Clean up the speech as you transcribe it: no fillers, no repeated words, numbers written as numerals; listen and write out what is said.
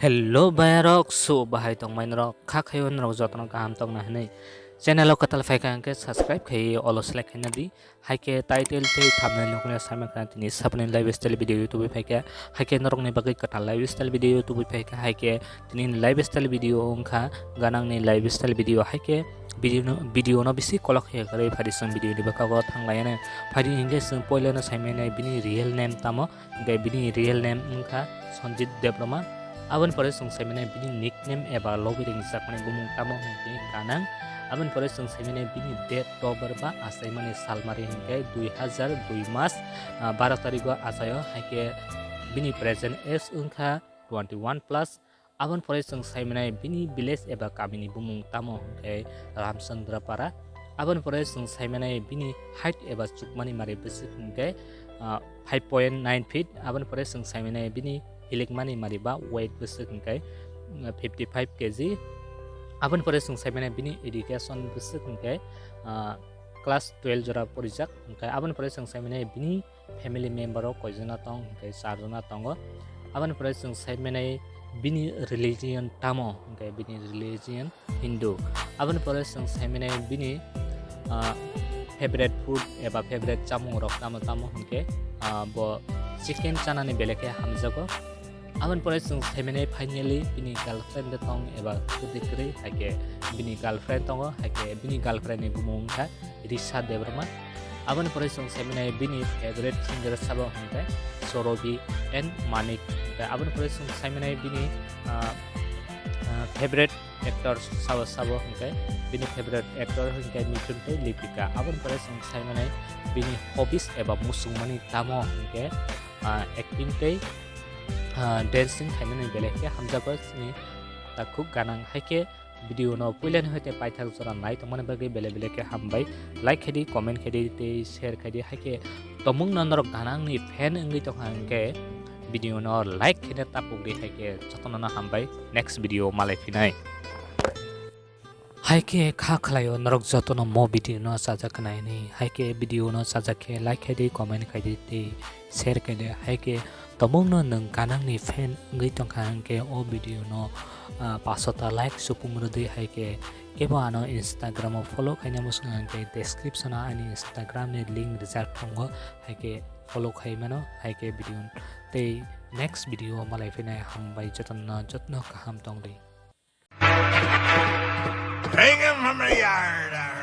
Hello bayarok so bahay tong main rok khakhayon rok jotno kaham tong nahne channel o katal fai kan ke subscribe khai olo select khai nadi haike title te thumbnail nokne sama kan tini sapne lifestyle video youtube fai ka haike norok ne bagai katal lifestyle video youtube fai ka haike tini lifestyle video ongkha ganang ni lifestyle video haike video no bisi kolok he kare phari sung video diba ka go thanglayane phari hinge sung poile na saimene bini real name tamo gai bini real name ongkha Sanjit Debrama Aban pore sungsai mene bini nickname eba lobby ring sakmane bumung tamo hingke kanang aban pore sungsai mene bini date tober ba asai mane salmari hingke 2002 mas 12 tarikh asayo haike bini present age ungkha 21 plus aban pore sungsai mene bini village eba kamini bumung tamo hingke Ramchandrapara aban pore sungsai mene bini height eba chukmani mari besi hingke 5.9 feet aban pore sungsai mene bini Hilikmani mariba weight besok hingkai 55 kg aban pore sungsai mene bini education besok hingkai class 12 jora porijak hingkai aban pore sungsai mene bini family member ok koijona tong hingkai sarjona tongo aban pore sungsai mene bini religion tamo hingkai bini religion Hindu aban pore sungsai mene bini favorite food eba favorite chamung rok tamo hingkai bo chicken chanani beleke hamjago aban pore sungsai mene finally bini girlfriend tong eba kudikri haike bini girlfriend tongo haike bini girlfriend ni bumung kha Risha Debrama aban pore sungsai mene bini favorite singer sabo hingkai Sorobi and Manik aban pore sungsai mene bini favorite actor sabo hingkai bini favorite actor hingkai Mithun tei Lipika aban pore sungsai mene bini hobbies eba musungmani tamo hingkai acting tei dancing haimani beleke hamjago ni takuk ganang haike video no puilen hoite paithak jora nai tomane bagi beleke hambai like khedi comment khedi te share khedi haike tomung nanor ganang ni fan ngi to hangke video no like khede tapugri haike chotona hambai next video malai finai haike kha khlayo norok jotono mo video no sajaknai ni haike video no sajake like khedi comment khedi te share khedi haike tomong no nang kanang ni fan ngai tong khang ke o video no pasota like supung rodi haike kebo ano Instagram follow khaina musang ke description ani Instagram ni link reserve thongo haike follow khai mano haike video te next video malai fina hambai jotno kaham tong dei Bring him from the yard.